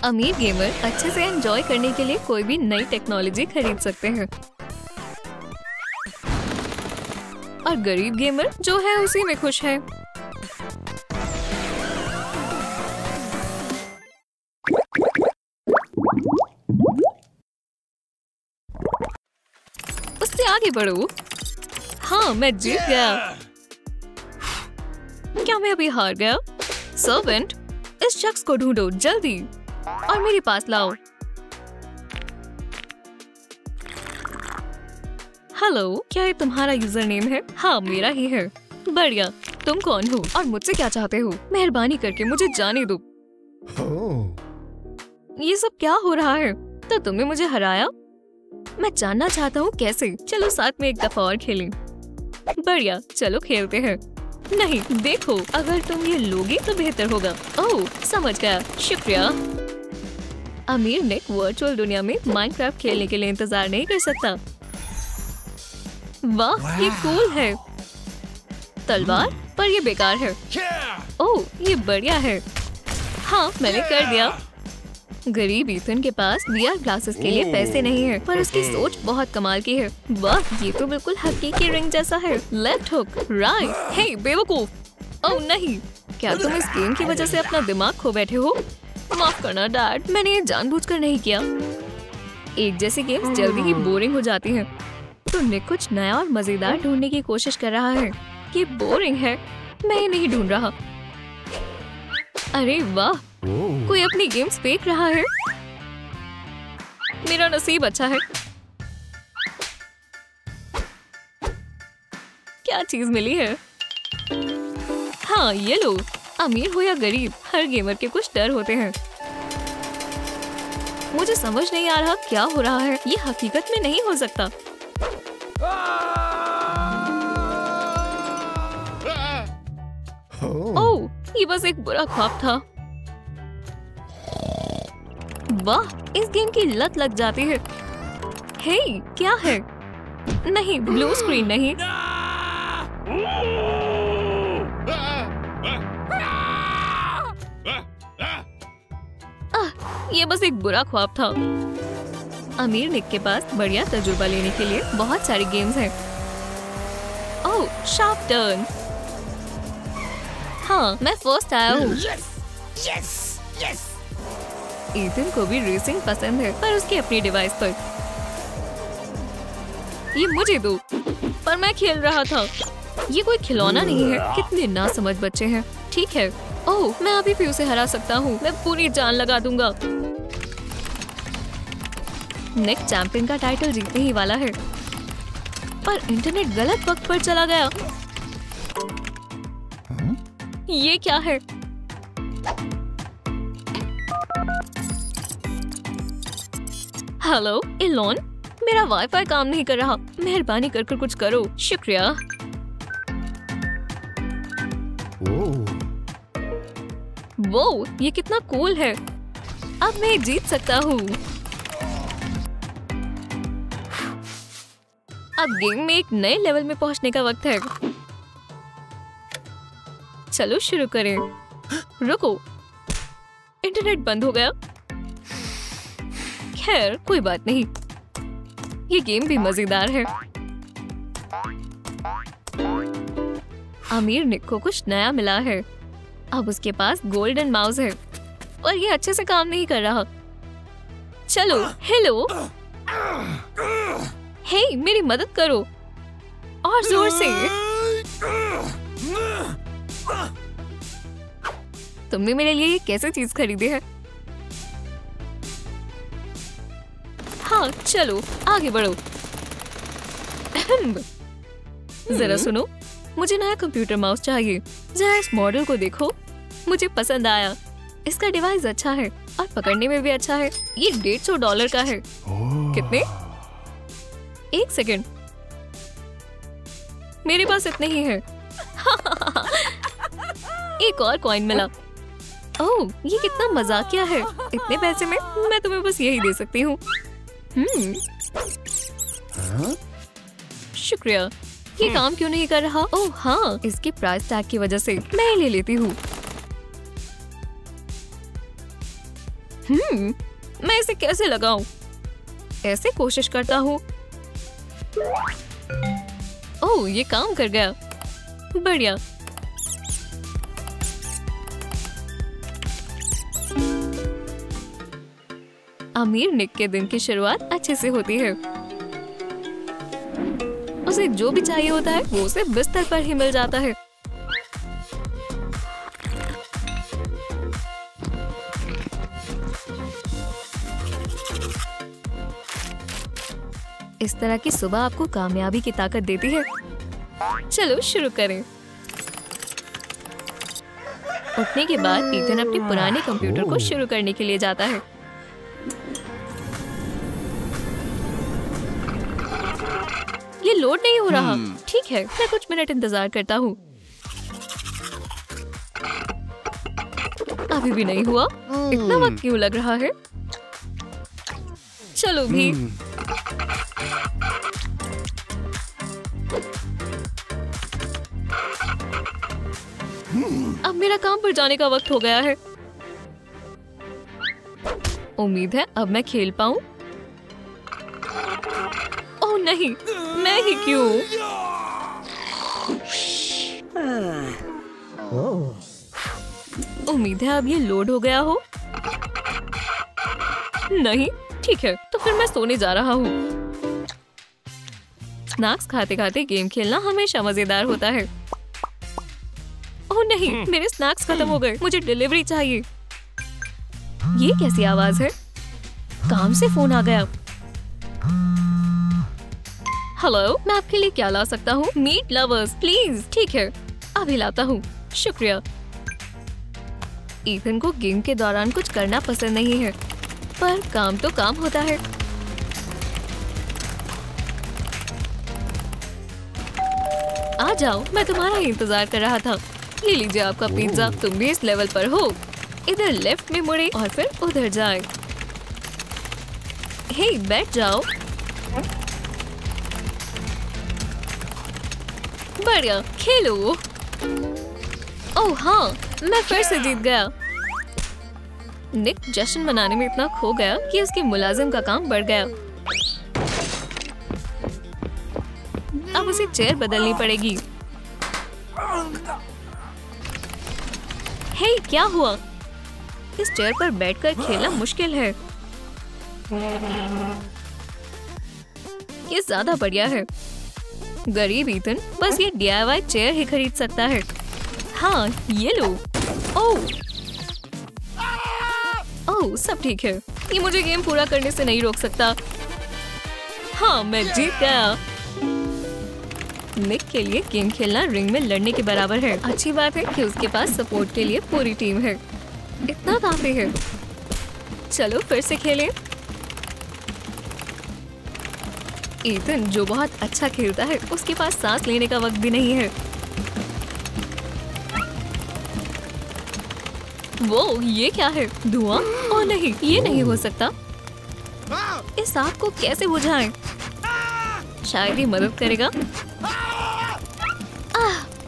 अमीर गेमर अच्छे से एंजॉय करने के लिए कोई भी नई टेक्नोलॉजी खरीद सकते हैं और गरीब गेमर जो है उसी में खुश है। उससे आगे बढ़ो। हाँ, मैं जीत गया। क्या मैं अभी हार गया? सर्वेंट, इस शख्स को ढूंढो जल्दी और मेरे पास लाओ। हेलो, क्या ये तुम्हारा यूजर नेम है? हाँ, मेरा ही है। बढ़िया। तुम कौन हो और मुझसे क्या चाहते हो? मेहरबानी करके मुझे जाने दो। ये सब क्या हो रहा है? तो तुमने मुझे हराया? मैं जानना चाहता हूँ कैसे। चलो साथ में एक दफा और खेलें। बढ़िया, चलो खेलते हैं। नहीं, देखो, अगर तुम ये लोगे तो बेहतर होगा। ओह, समझ गया, शुक्रिया। अमीर निक वर्चुअल दुनिया में माइनक्राफ्ट खेलने के लिए इंतजार नहीं कर सकता। वाह, ये कूल है। तलवार, पर ये बेकार है। ओह, ये बढ़िया है। हाँ, मैंने कर दिया। गरीब ईथन के पास VR ग्लासेस के लिए पैसे नहीं है, पर उसकी सोच बहुत कमाल की है। वाह, ये तो बिल्कुल हकीकी रिंग जैसा है। Left hook, right. हे बेवकूफ। ओह नहीं, क्या तुम इस गेम की वजह से अपना दिमाग खो बैठे हो? माफ करना डैड, मैंने ये जानबूझकर नहीं किया। एक जैसी गेम्स जल्दी ही बोरिंग हो जाती हैं। तो निक कुछ नया और मजेदार ढूंढने की कोशिश कर रहा है। ये बोरिंग है, मैं ये नहीं ढूंढ रहा। अरे वाह, कोई अपनी गेम्स फेंक रहा है। मेरा नसीब अच्छा है। क्या चीज मिली है? हाँ, ये लो। अमीर हो या गरीब, हर गेमर के कुछ डर होते हैं। मुझे समझ नहीं आ रहा क्या हो रहा है। ये हकीकत में नहीं हो सकता। ओह, ये बस एक बुरा ख्वाब था। वाह, इस गेम की लत लग जाती है। हे, क्या है? नहीं, ब्लू स्क्रीन नहीं। ये बस एक बुरा ख्वाब था। अमीर निक के पास बढ़िया तजुर्बा लेने के लिए बहुत सारी गेम्स हैं। ओह, शार्प टर्न। हाँ, मैं फर्स्ट आया हूँ। ईथन को भी रेसिंग पसंद है, पर उसकी अपनी डिवाइस पर। ये मुझे दो, पर मैं खेल रहा था। ये कोई खिलौना नहीं है। कितने नासमझ बच्चे हैं। ठीक है। ओह, मैं अभी भी उसे हरा सकता हूँ। मैं पूरी जान लगा दूंगा। निक चैंपियन का टाइटल जीतने ही वाला है, पर इंटरनेट गलत वक्त पर चला गया। ये क्या है? हेलो इलोन, मेरा वाईफाई काम नहीं कर रहा। मेहरबानी कर कुछ करो। शुक्रिया। वो, ये कितना कूल है। अब मैं जीत सकता हूँ। अब गेम में एक नए लेवल में पहुंचने का वक्त है। चलो शुरू करें। रुको, इंटरनेट बंद हो गया। खैर, कोई बात नहीं। ये गेम भी मजेदार है। अमीर निक को कुछ नया मिला है। अब उसके पास गोल्डन माउस है, और ये अच्छे से काम नहीं कर रहा। चलो, हेलो। हे, मेरी मदद करो और जोर से। तुमने मेरे लिए ये कैसे चीज खरीदी है? हाँ, चलो आगे बढ़ो। जरा सुनो, मुझे नया कंप्यूटर माउस चाहिए। जरा इस मॉडल को देखो, मुझे पसंद आया। इसका डिवाइस अच्छा है और पकड़ने में भी अच्छा है। ये $150 का है। कितने? एक सेकंड, मेरे पास इतने ही है। एक और कॉइन मिला। ओह, ये कितना मजाकिया है। इतने पैसे में मैं तुम्हें बस यही दे सकती हूँ। शुक्रिया। ये काम क्यों नहीं कर रहा? ओह हाँ, इसके प्राइस टैग की वजह से मैं ले लेती हूँ। मैं इसे कैसे लगाऊं? ऐसे कोशिश करता हूँ। ओह, ये काम कर गया। बढ़िया। अमीर निक के दिन की शुरुआत अच्छे से होती है। उसे जो भी चाहिए होता है वो उसे बिस्तर पर ही मिल जाता है। इस तरह की सुबह आपको कामयाबी की ताकत देती है। चलो शुरू करें। उठने के बाद ईथन अपने पुराने कंप्यूटर को शुरू करने के लिए जाता है। ये लोड नहीं हो रहा। ठीक है, मैं कुछ मिनट इंतजार करता हूँ। अभी भी नहीं हुआ। इतना वक्त क्यों लग रहा है? चलो भी। अब मेरा काम पर जाने का वक्त हो गया है। उम्मीद है अब मैं खेल पाऊं। ओह नहीं, मैं ही क्यों? उम्मीद है अब ये लोड हो गया हो। नहीं, ठीक है, तो फिर मैं सोने जा रहा हूँ। स्नैक्स खाते खाते गेम खेलना हमेशा मजेदार होता है। ओह नहीं, मेरे स्नैक्स खत्म हो गए। मुझे डिलीवरी चाहिए। ये कैसी आवाज है? काम से फोन आ गया। हेलो, मैं आपके लिए क्या ला सकता हूँ? Meat lovers please. ठीक है, अभी लाता हूँ। शुक्रिया। ईथन को गेम के दौरान कुछ करना पसंद नहीं है, पर काम तो काम होता है। आ जाओ, मैं तुम्हारा ही इंतजार कर रहा था। ये लीजिए आपका पिज्जा। तुम भी इस लेवल पर हो। इधर लेफ्ट में मुड़े और फिर उधर जाए। हे, बैठ जाओ। बढ़िया, खेलो। ओह हाँ, मैं फिर से जीत गया। निक जश्न मनाने में इतना खो गया कि उसके मुलाजिम का काम बढ़ गया। अब उसे चेयर बदलनी पड़ेगी। हे, क्या हुआ? इस चेयर पर बैठकर खेलना मुश्किल है। ये ज्यादा बढ़िया है। गरीब ईथन बस ये DIY चेयर ही खरीद सकता है। हाँ, ये लो। ओह, ओह, सब ठीक है। ये मुझे गेम पूरा करने से नहीं रोक सकता। हाँ, मैं जीत गया। निक के लिए गेम खेलना रिंग में लड़ने के बराबर है। अच्छी बात है कि उसके पास सपोर्ट के लिए पूरी टीम है। इतना काफी है। चलो फिर से खेलें। ईथन जो बहुत अच्छा खेलता है, उसके पास सांस लेने का वक्त भी नहीं है। वो ये क्या है? धुआं? ओह नहीं, ये नहीं हो सकता। इस आग को कैसे बुझाएं? शायद ये मदद करेगा।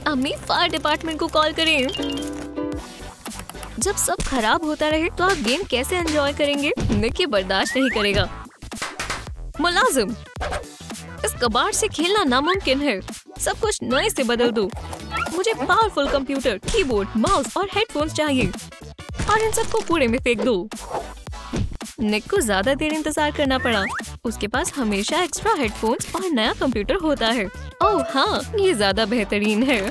अम्मी, फायर डिपार्टमेंट को कॉल करें। जब सब खराब होता रहे तो आप गेम कैसे एंजॉय करेंगे? निक ये बर्दाश्त नहीं करेगा। मुलाजिम, इस कबाड़ से खेलना नामुमकिन है। सब कुछ नए से बदल दो। मुझे पावरफुल कंप्यूटर, कीबोर्ड, माउस और हेडफोन्स चाहिए और इन सबको कूड़े में फेंक दो। निक को ज्यादा देर इंतजार करना पड़ा। उसके पास हमेशा एक्स्ट्रा हेडफोन्स और नया कंप्यूटर होता है। ओह हाँ, ये ज्यादा बेहतरीन है।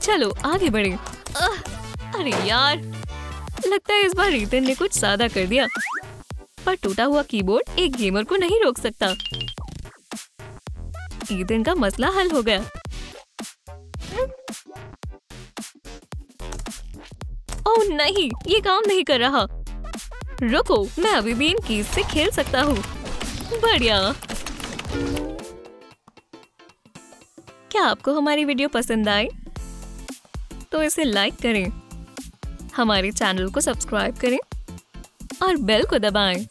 चलो आगे बढ़े। अरे यार, लगता है इस बार ईथन ने कुछ ज्यादा कर दिया। पर टूटा हुआ कीबोर्ड एक गेमर को नहीं रोक सकता। ईथन का मसला हल हो गया। ओह नहीं, ये काम नहीं कर रहा। रुको, मैं अभी भी इन कीज से खेल सकता हूँ। बढ़िया। क्या आपको हमारी वीडियो पसंद आई? तो इसे लाइक करें, हमारे चैनल को सब्सक्राइब करें और बेल को दबाएं।